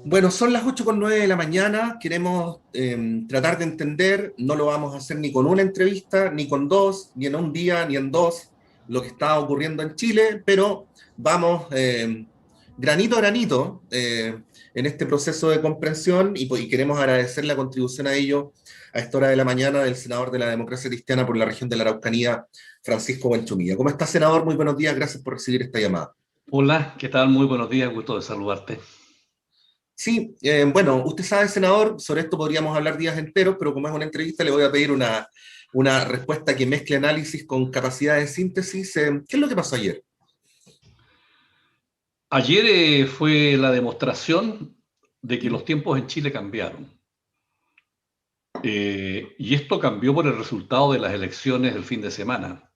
Bueno, son las 8:09 de la mañana, queremos tratar de entender, no lo vamos a hacer ni con una entrevista, ni con dos, ni en un día, ni en dos, lo que está ocurriendo en Chile, pero vamos granito a granito en este proceso de comprensión y queremos agradecer la contribución a ello a esta hora de la mañana del senador de la Democracia Cristiana por la región de la Araucanía, Francisco Buenchumilla. ¿Cómo está, senador? Muy buenos días, gracias por recibir esta llamada. Hola, ¿qué tal? Muy buenos días, gusto de saludarte. Sí, bueno, usted sabe, senador, sobre esto podríamos hablar días enteros, pero como es una entrevista, le voy a pedir una respuesta que mezcle análisis con capacidad de síntesis. ¿Qué es lo que pasó ayer? Ayer fue la demostración de que los tiempos en Chile cambiaron. Y esto cambió por el resultado de las elecciones del fin de semana,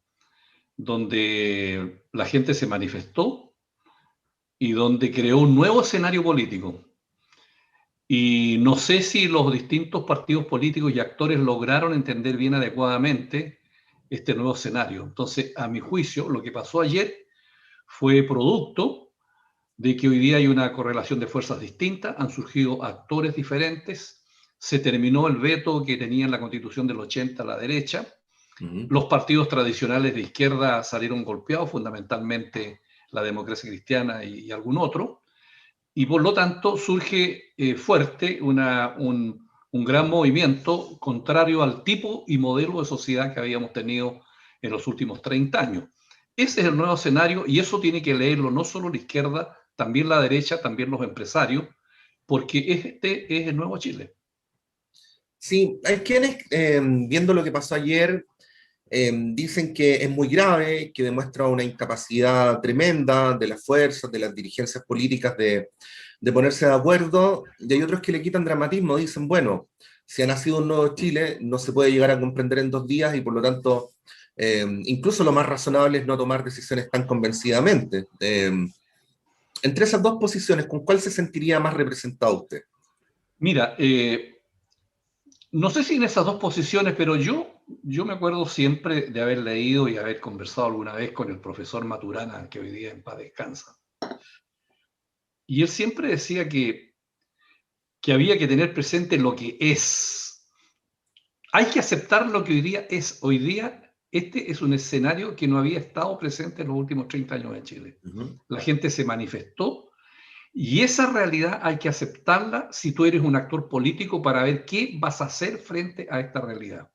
donde la gente se manifestó y donde creó un nuevo escenario político. Y no sé si los distintos partidos políticos y actores lograron entender bien adecuadamente este nuevo escenario. Entonces, a mi juicio, lo que pasó ayer fue producto de que hoy día hay una correlación de fuerzas distintas, han surgido actores diferentes, se terminó el veto que tenía en la Constitución del 80 a la derecha, Ujú. los partidos tradicionales de izquierda salieron golpeados, fundamentalmente la Democracia Cristiana y algún otro, y por lo tanto surge fuerte un gran movimiento contrario al tipo y modelo de sociedad que habíamos tenido en los últimos 30 años. Ese es el nuevo escenario y eso tiene que leerlo no solo la izquierda, también la derecha, también los empresarios, porque este es el nuevo Chile. Sí, hay quienes, viendo lo que pasó ayer, dicen que es muy grave, que demuestra una incapacidad tremenda de las fuerzas, de las dirigencias políticas de ponerse de acuerdo, y hay otros que le quitan dramatismo, dicen, bueno, si ha nacido un nuevo Chile, no se puede llegar a comprender en 2 días y por lo tanto, incluso lo más razonable es no tomar decisiones tan convencidamente. Entre esas dos posiciones, ¿con cuál se sentiría más representado usted? Mira, no sé si en esas dos posiciones, pero yo me acuerdo siempre de haber leído y haber conversado alguna vez con el profesor Maturana, que hoy día en paz descansa. Y él siempre decía que había que tener presente lo que es. Hay que aceptar lo que hoy día es. Hoy día este es un escenario que no había estado presente en los últimos 30 años en Chile. Ujú. La gente se manifestó y esa realidad hay que aceptarla si tú eres un actor político para ver qué vas a hacer frente a esta realidad.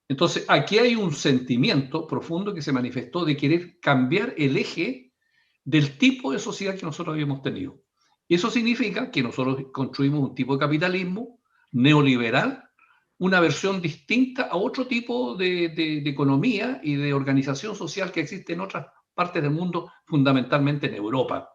Entonces, aquí hay un sentimiento profundo que se manifestó de querer cambiar el eje del tipo de sociedad que nosotros habíamos tenido. Eso significa que nosotros construimos un tipo de capitalismo neoliberal, una versión distinta a otro tipo de economía y de organización social que existe en otras partes del mundo, fundamentalmente en Europa.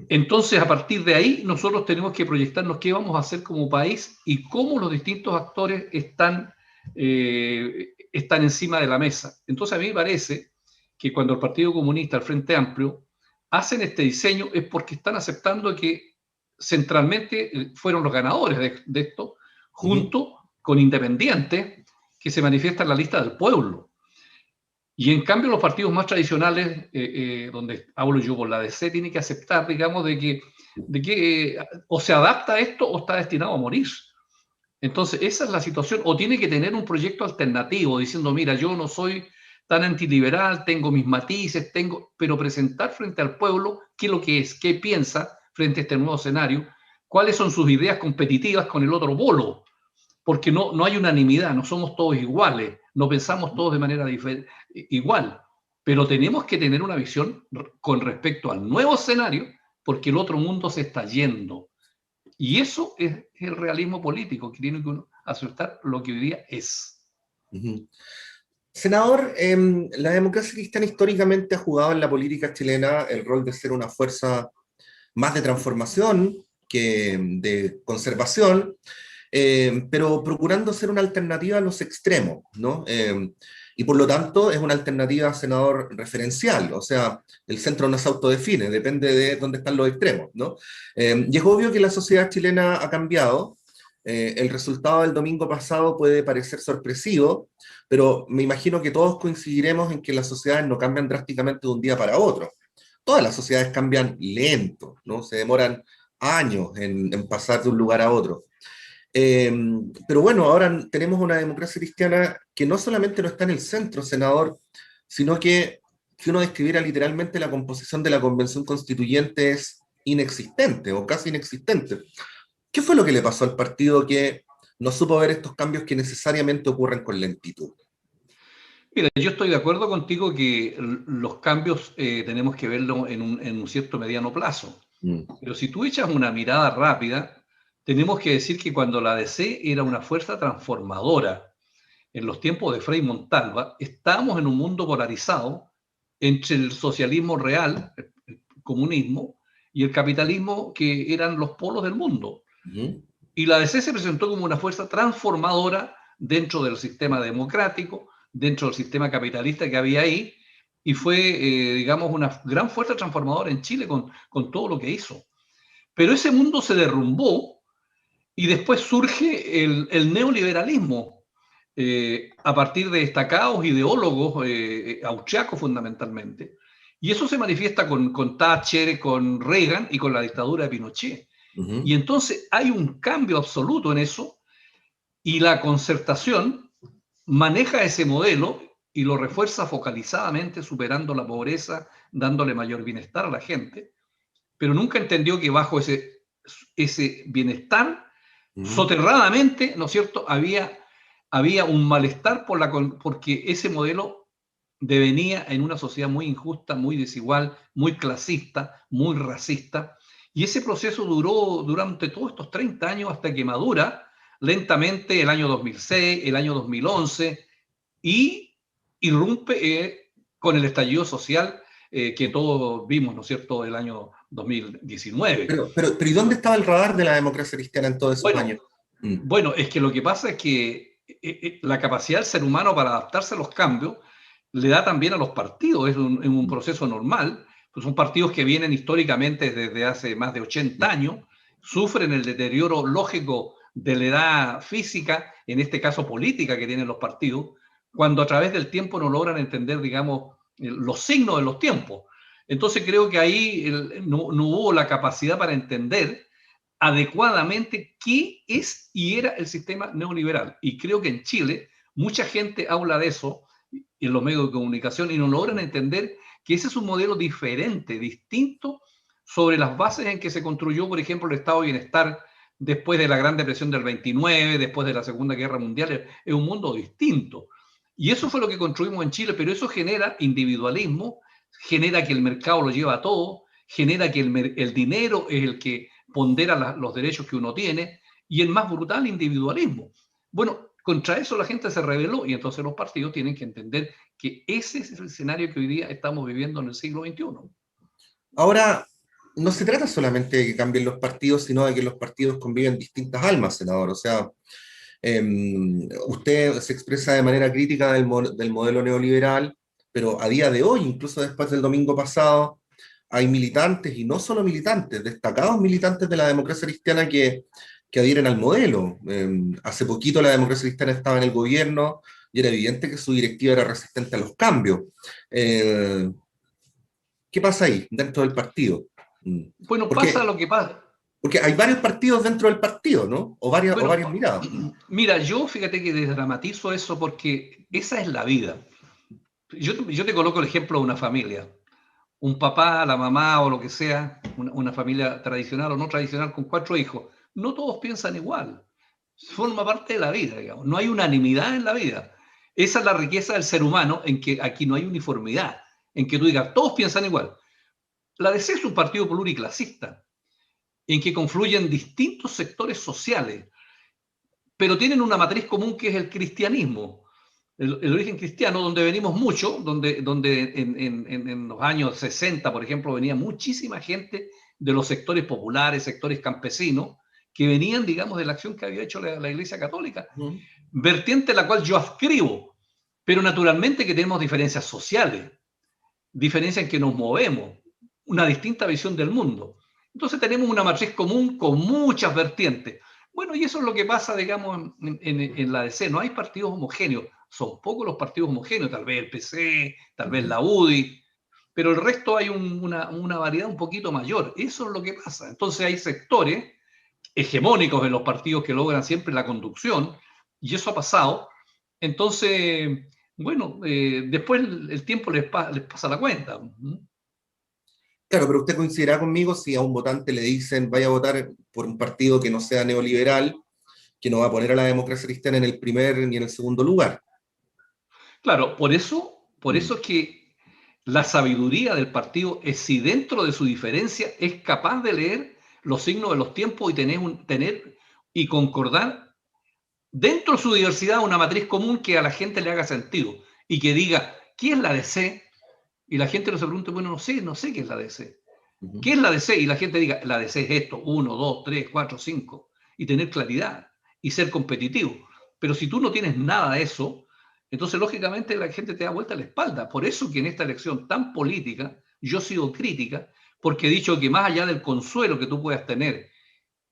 Entonces, a partir de ahí, nosotros tenemos que proyectarnos qué vamos a hacer como país y cómo los distintos actores están encima de la mesa. Entonces, a mí me parece que cuando el Partido Comunista, el Frente Amplio, hacen este diseño es porque están aceptando que centralmente fueron los ganadores de esto, Ujú. junto con independientes que se manifiestan en la lista del pueblo. Y en cambio los partidos más tradicionales, donde hablo yo por la DC, tienen que aceptar, digamos, de que o se adapta a esto o está destinado a morir. Entonces, esa es la situación. O tiene que tener un proyecto alternativo, diciendo, mira, yo no soy tan antiliberal, tengo mis matices, pero presentar frente al pueblo qué es lo que es, qué piensa frente a este nuevo escenario, cuáles son sus ideas competitivas con el otro polo, porque no hay unanimidad, no somos todos iguales, no pensamos todos de manera igual, pero tenemos que tener una visión con respecto al nuevo escenario, porque el otro mundo se está yendo. Y eso es el realismo político, que tiene que aceptar lo que hoy día es. Ujú. Senador, la democracia cristiana históricamente ha jugado en la política chilena el rol de ser una fuerza más de transformación que de conservación, pero procurando ser una alternativa a los extremos, ¿no? Y por lo tanto es una alternativa, senador, referencial, o sea, el centro no se autodefine, depende de dónde están los extremos, ¿no? Y es obvio que la sociedad chilena ha cambiado. El resultado del domingo pasado puede parecer sorpresivo, pero me imagino que todos coincidiremos en que las sociedades no cambian drásticamente de un día para otro. Todas las sociedades cambian lento, ¿no? Se demoran años en pasar de un lugar a otro. Eh, pero bueno, ahora tenemos una democracia cristiana que no solamente no está en el centro, senador, sino que si uno describiera literalmente la composición de la convención constituyente es inexistente o casi inexistente. ¿Qué fue lo que le pasó al partido que no supo ver estos cambios que necesariamente ocurren con lentitud? Mira, yo estoy de acuerdo contigo que los cambios tenemos que verlo en un cierto mediano plazo. Mm. Pero si tú echas una mirada rápida, tenemos que decir que cuando la DC era una fuerza transformadora en los tiempos de Frei Montalva, estábamos en un mundo polarizado entre el socialismo real, el comunismo, y el capitalismo, que eran los polos del mundo. Ujú. Y la DC se presentó como una fuerza transformadora dentro del sistema democrático, dentro del sistema capitalista que había ahí, y fue, digamos, una gran fuerza transformadora en Chile con todo lo que hizo. Pero ese mundo se derrumbó y después surge el neoliberalismo, a partir de destacados ideólogos austriacos fundamentalmente. Y eso se manifiesta con Thatcher, con Reagan y con la dictadura de Pinochet. Ujú. Y entonces hay un cambio absoluto en eso, y la concertación maneja ese modelo y lo refuerza focalizadamente, superando la pobreza, dándole mayor bienestar a la gente, pero nunca entendió que bajo ese bienestar, Ujú. soterradamente, ¿no es cierto?, había un malestar porque ese modelo devenía en una sociedad muy injusta, muy desigual, muy clasista, muy racista. Y ese proceso duró durante todos estos 30 años hasta que madura lentamente el año 2006, el año 2011, y irrumpe con el estallido social que todos vimos, ¿no es cierto?, el año 2019. ¿Y dónde estaba el radar de la democracia cristiana en todos esos Bueno, años? Mm. bueno, es que lo que pasa es que la capacidad del ser humano para adaptarse a los cambios le da también a los partidos, es un proceso normal, pues son partidos que vienen históricamente desde hace más de 80 años, sufren el deterioro lógico de la edad física, en este caso política, que tienen los partidos, cuando a través del tiempo no logran entender, digamos, los signos de los tiempos. Entonces creo que ahí no hubo la capacidad para entender adecuadamente qué es y era el sistema neoliberal. Y creo que en Chile mucha gente habla de eso en los medios de comunicación y no logran entender que ese es un modelo diferente, distinto, sobre las bases en que se construyó, por ejemplo, el estado de bienestar después de la Gran Depresión del 29, después de la Segunda Guerra Mundial. Es un mundo distinto. Y eso fue lo que construimos en Chile, pero eso genera individualismo, genera que el mercado lo lleva a todo, genera que el dinero es el que pondera los derechos que uno tiene, y el más brutal individualismo. Bueno, contra eso la gente se rebeló, y entonces los partidos tienen que entender que ese es el escenario que hoy día estamos viviendo en el siglo XXI. Ahora, no se trata solamente de que cambien los partidos, sino de que los partidos conviven distintas almas, senador. O sea, usted se expresa de manera crítica del modelo neoliberal, pero a día de hoy, incluso después del domingo pasado, hay militantes, y no solo militantes, destacados militantes de la democracia cristiana que adhieren al modelo. Hace poquito la democracia cristiana estaba en el gobierno y era evidente que su directiva era resistente a los cambios. Eh, ¿Qué pasa ahí, dentro del partido? Mm. Bueno, pasa Porque, lo que pasa. porque hay varios partidos dentro del partido, ¿no? O Bueno, varias miradas. mira, yo fíjate que desdramatizo eso porque esa es la vida. Yo te coloco el ejemplo de una familia. Un papá, la mamá o lo que sea, una familia tradicional o no tradicional con 4 hijos. No todos piensan igual. Forma parte de la vida, digamos. No hay unanimidad en la vida. Esa es la riqueza del ser humano, en que aquí no hay uniformidad, en que tú digas, todos piensan igual. La DC es un partido pluriclasista, en que confluyen distintos sectores sociales, pero tienen una matriz común que es el cristianismo, el origen cristiano, donde venimos mucho, donde en los años 60, por ejemplo, venía muchísima gente de los sectores populares, sectores campesinos, que venían, digamos, de la acción que había hecho la Iglesia Católica, Ujú. vertiente a la cual yo adscribo, pero naturalmente que tenemos diferencias sociales, diferencias en que nos movemos, una distinta visión del mundo. Entonces tenemos una matriz común con muchas vertientes. Bueno, y eso es lo que pasa, digamos, en la DC. No hay partidos homogéneos. Son pocos los partidos homogéneos, tal vez el PC, tal vez Ujú. la UDI, pero el resto hay una variedad un poquito mayor. Eso es lo que pasa. Entonces hay sectores hegemónicos en los partidos que logran siempre la conducción, y eso ha pasado. Entonces, bueno, después el tiempo les pasa la cuenta. Claro, pero usted coincidirá conmigo si a un votante le dicen vaya a votar por un partido que no sea neoliberal, que no va a poner a la democracia cristiana en el primer ni en el segundo lugar. Claro, por eso Mm. es que la sabiduría del partido es si dentro de su diferencia es capaz de leer los signos de los tiempos y tener y concordar dentro de su diversidad una matriz común que a la gente le haga sentido y que diga, ¿qué es la DC? Y la gente no se pregunte, bueno, no sé qué es la DC. Ujú. ¿Qué es la DC? Y la gente diga, la DC es esto, 1, 2, 3, 4, 5, y tener claridad y ser competitivo. Pero si tú no tienes nada de eso, entonces lógicamente la gente te da vuelta la espalda. Por eso que en esta elección tan política, yo sigo crítica, porque he dicho que más allá del consuelo que tú puedas tener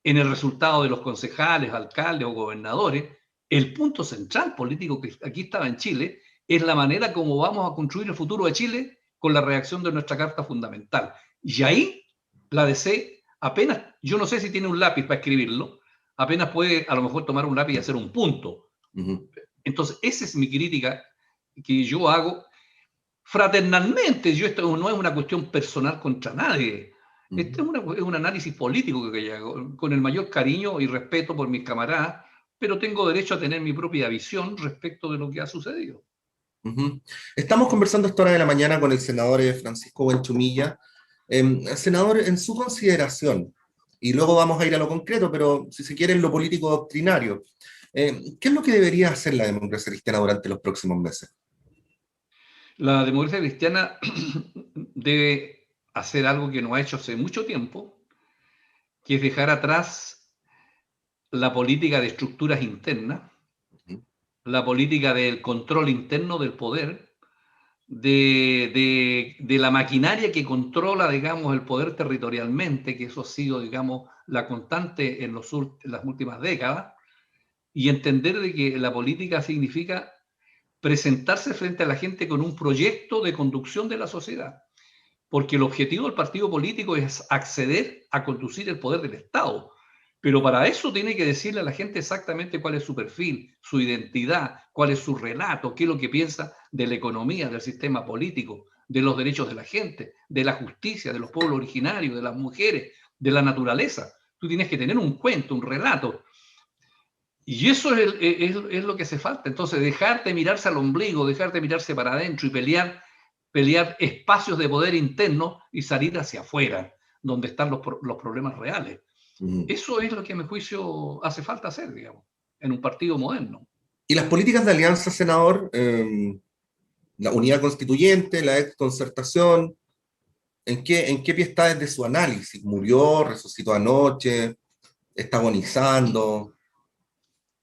en el resultado de los concejales, alcaldes o gobernadores, el punto central político que aquí estaba en Chile es la manera como vamos a construir el futuro de Chile con la redacción de nuestra Carta Fundamental. Y ahí la DC apenas, yo no sé si tiene un lápiz para escribirlo, apenas puede a lo mejor tomar un lápiz y hacer un punto. Ujú. Entonces, esa es mi crítica que yo hago fraternalmente. Esto no es una cuestión personal contra nadie. Este Ujú. es un análisis político que yo hago, con el mayor cariño y respeto por mis camaradas, pero tengo derecho a tener mi propia visión respecto de lo que ha sucedido. Ujú. Estamos conversando a esta hora de la mañana con el senador Francisco Buenchumilla. Senador, en su consideración, y luego vamos a ir a lo concreto, pero si se quiere en lo político doctrinario, ¿qué es lo que debería hacer la democracia cristiana durante los próximos meses? La democracia cristiana debe hacer algo que no ha hecho hace mucho tiempo, que es dejar atrás la política de estructuras internas, Ujú. la política del control interno del poder, de la maquinaria que controla, digamos, el poder territorialmente, que eso ha sido, digamos, la constante en las últimas décadas, y entender de que la política significa presentarse frente a la gente con un proyecto de conducción de la sociedad, porque el objetivo del partido político es acceder a conducir el poder del Estado. Pero para eso tiene que decirle a la gente exactamente cuál es su perfil, su identidad, cuál es su relato, qué es lo que piensa de la economía, del sistema político, de los derechos de la gente, de la justicia, de los pueblos originarios, de las mujeres, de la naturaleza. Tú tienes que tener un cuento, un relato. Y eso es lo que hace falta. Entonces, dejarte mirarse al ombligo, dejarte mirarse para adentro y pelear espacios de poder interno y salir hacia afuera, donde están los problemas reales. Ujú. Eso es lo que a mi juicio hace falta hacer, digamos, en un partido moderno. Y las políticas de alianza, senador, la unidad constituyente, la exconcertación, ¿en qué pie está desde su análisis? ¿Murió, resucitó anoche, está agonizando?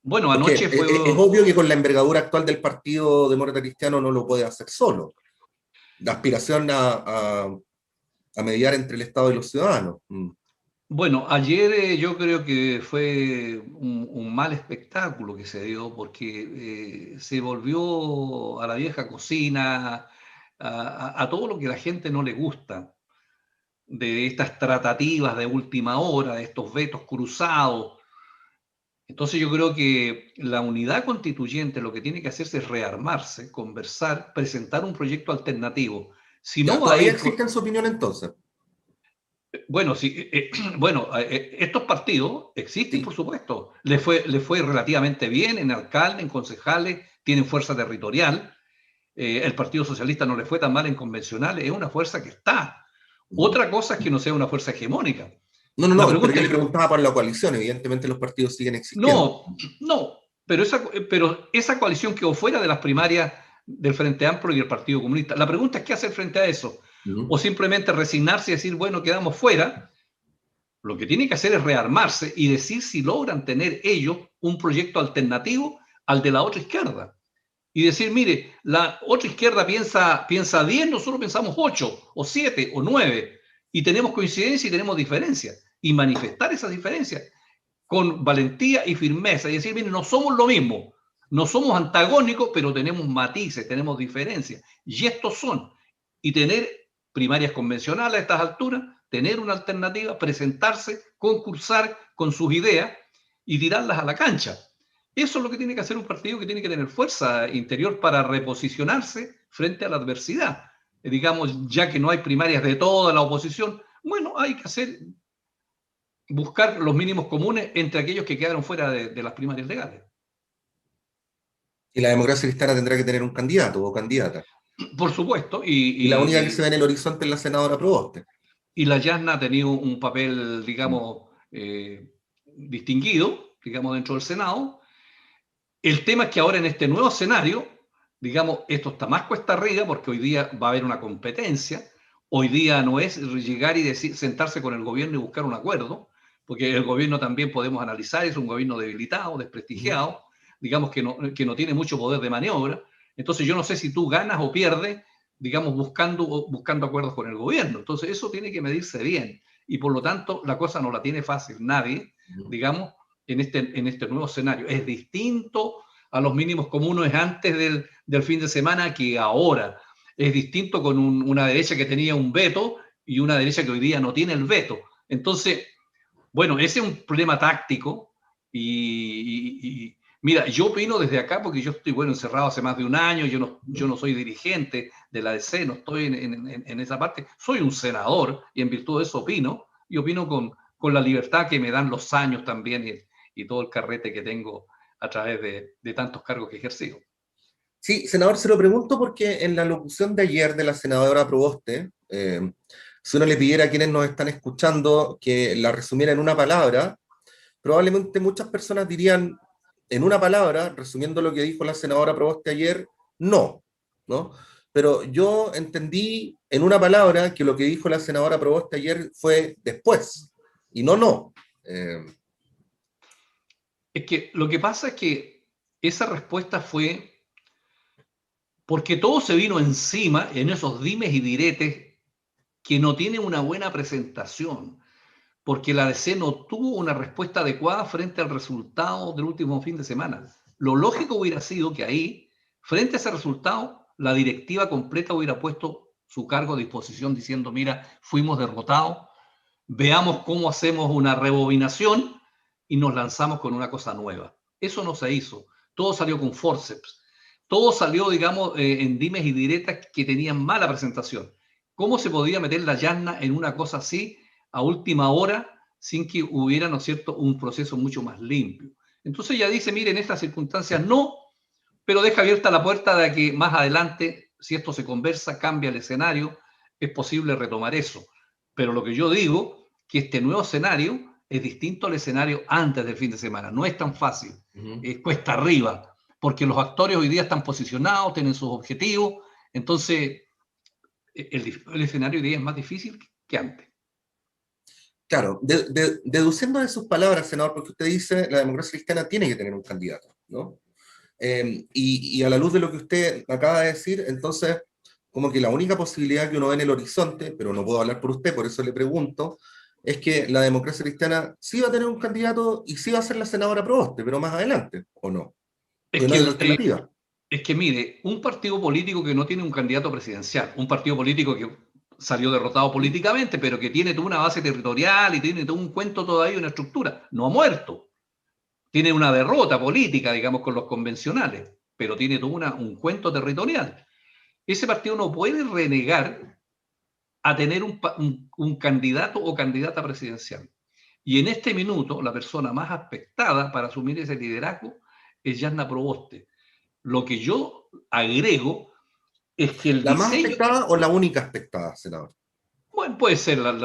Bueno, Porque anoche fue, es obvio que con la envergadura actual del Partido Demócrata Cristiano no lo puede hacer solo. La aspiración a mediar entre el Estado y los ciudadanos. Mm. bueno, ayer yo creo que fue un mal espectáculo que se dio porque se volvió a la vieja cocina, a todo lo que a la gente no le gusta, de estas tratativas de última hora, de estos vetos cruzados. Entonces yo creo que la unidad constituyente lo que tiene que hacerse es rearmarse, conversar, presentar un proyecto alternativo. Si no Ya, va a todavía ir, existe en su opinión entonces. bueno, sí, bueno, estos partidos existen, por Sí. supuesto. Le fue relativamente bien en alcalde, en concejales, tienen fuerza territorial. El Partido Socialista no le fue tan mal en convencionales, es una fuerza que está. Ujú. Otra cosa es que no sea una fuerza hegemónica. No, no, La no, pero yo pregunta le es, preguntaba por la coalición. Evidentemente los partidos siguen existiendo. no, no, pero esa coalición quedó fuera de las primarias del Frente Amplio y el Partido Comunista. La pregunta es qué hacer frente a eso. Ujú. O simplemente resignarse y decir, bueno, quedamos fuera. Lo que tiene que hacer es rearmarse y decir si logran tener ellos un proyecto alternativo al de la otra izquierda. Y decir, mire, la otra izquierda piensa 10, nosotros pensamos 8 o 7 o 9 y tenemos coincidencia y tenemos diferencias. Y manifestar esas diferencias con valentía y firmeza y decir, mire, no somos lo mismo, no somos antagónicos, pero tenemos matices, tenemos diferencias. Y estos son. Y tener primarias convencionales a estas alturas, tener una alternativa, presentarse, concursar con sus ideas y tirarlas a la cancha. Eso es lo que tiene que hacer un partido que tiene que tener fuerza interior para reposicionarse frente a la adversidad. Digamos, ya que no hay primarias de toda la oposición, bueno, hay que buscar los mínimos comunes entre aquellos que quedaron fuera de las primarias legales. Y la democracia cristiana tendrá que tener un candidato o candidata. Por supuesto. Y la única que se ve en el horizonte es la senadora Proboste. Y la Yasna ha tenido un papel, digamos, distinguido, digamos, dentro del Senado. El tema es que ahora en este nuevo escenario, digamos, esto está más cuesta arriba porque hoy día va a haber una competencia. Hoy día no es llegar y sentarse con el gobierno y buscar un acuerdo, porque el gobierno también podemos analizar, es un gobierno debilitado, desprestigiado, digamos que no tiene mucho poder de maniobra. Entonces yo no sé si tú ganas o pierdes, digamos, buscando acuerdos con el gobierno. Entonces eso tiene que medirse bien. Y por lo tanto la cosa no la tiene fácil nadie, digamos, en este nuevo escenario. Es distinto a los mínimos comunes antes del fin de semana que ahora. Es distinto con una derecha que tenía un veto y una derecha que hoy día no tiene el veto. Entonces, bueno, ese es un problema táctico y mira, yo opino desde acá porque yo estoy, bueno, encerrado hace más de un año, yo no soy dirigente de la DC, no estoy en esa parte, soy un senador y en virtud de eso opino, y opino con la libertad que me dan los años también y todo el carrete que tengo a través de tantos cargos que he ejercido. Sí, senador, se lo pregunto porque en la locución de ayer de la senadora Proboste, si uno le pidiera a quienes nos están escuchando que la resumiera en una palabra, probablemente muchas personas dirían en una palabra, resumiendo lo que dijo la senadora Proboste ayer, no, ¿no? Pero yo entendí en una palabra que lo que dijo la senadora Proboste ayer fue después, y no. Es que lo que pasa es que esa respuesta fue porque todo se vino encima en esos dimes y diretes que no tienen una buena presentación, porque la DC no tuvo una respuesta adecuada frente al resultado del último fin de semana. Lo lógico hubiera sido que ahí, frente a ese resultado, la directiva completa hubiera puesto su cargo a disposición diciendo, mira, fuimos derrotados, veamos cómo hacemos una rebobinación y nos lanzamos con una cosa nueva. Eso no se hizo. Todo salió con forceps. Todo salió, digamos, en dimes y diretas que tenían mala presentación. ¿Cómo se podía meter la Yasna en una cosa así a última hora sin que hubiera, ¿no es cierto?, un proceso mucho más limpio? Entonces ella dice, mire, en estas circunstancias no, pero deja abierta la puerta de que más adelante, si esto se conversa, cambia el escenario, es posible retomar eso. Pero lo que yo digo, que este nuevo escenario es distinto al escenario antes del fin de semana. No es tan fácil, cuesta arriba, porque los actores hoy día están posicionados, tienen sus objetivos, entonces el escenario hoy día es más difícil que antes. Claro, deduciendo de sus palabras, senador, porque usted dice la democracia cristiana tiene que tener un candidato, ¿no? Y a la luz de lo que usted acaba de decir, entonces, como que la única posibilidad que uno ve en el horizonte, pero no puedo hablar por usted, por eso le pregunto, es que la democracia cristiana sí va a tener un candidato y sí va a ser la senadora Proboste, pero más adelante, ¿o no? Es no hay alternativa. Es que mire, un partido político que no tiene un candidato presidencial, un partido político que salió derrotado políticamente, pero que tiene toda una base territorial y tiene todo un cuento todavía, una estructura, no ha muerto. Tiene una derrota política, digamos, con los convencionales, pero tiene todo un cuento territorial. Ese partido no puede renegar a tener un candidato o candidata presidencial. Y en este minuto, la persona más aspectada para asumir ese liderazgo es Yasna Proboste. Lo que yo agrego es que el ¿La diseño... más aspectada o la única aspectada, senador? Bueno, puede ser. A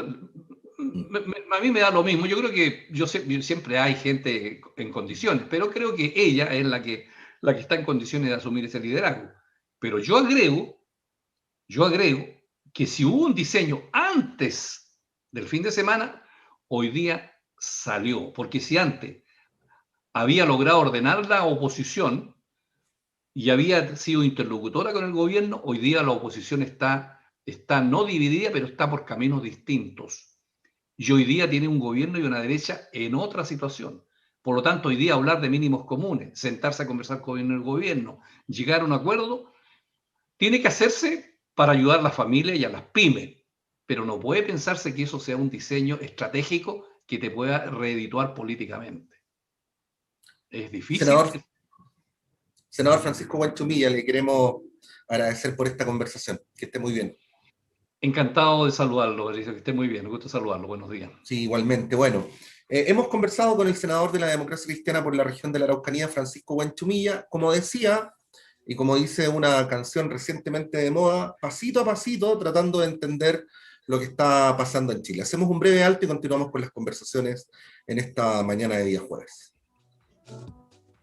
mí me da lo mismo. Yo creo que siempre hay gente en condiciones, pero creo que ella es la que está en condiciones de asumir ese liderazgo. Pero yo agrego que si hubo un diseño antes del fin de semana, hoy día salió. Porque si antes había logrado ordenar la oposición y había sido interlocutora con el gobierno, hoy día la oposición está no dividida, pero está por caminos distintos. Y hoy día tiene un gobierno y una derecha en otra situación. Por lo tanto, hoy día hablar de mínimos comunes, sentarse a conversar con el gobierno, llegar a un acuerdo, tiene que hacerse para ayudar a las familias y a las pymes. pero no puede pensarse que eso sea un diseño estratégico que te pueda reedituar políticamente. Es difícil. Senador Francisco Guanchumilla, le queremos agradecer por esta conversación. Que esté muy bien. Encantado de saludarlo, Patricio, que esté muy bien. Me gusta saludarlo. Buenos días. Sí, igualmente. Bueno, hemos conversado con el senador de la Democracia Cristiana por la región de la Araucanía, Francisco Guanchumilla. Como decía, y como dice una canción recientemente de moda, pasito a pasito, tratando de entender lo que está pasando en Chile. Hacemos un breve alto y continuamos con las conversaciones en esta mañana de día jueves.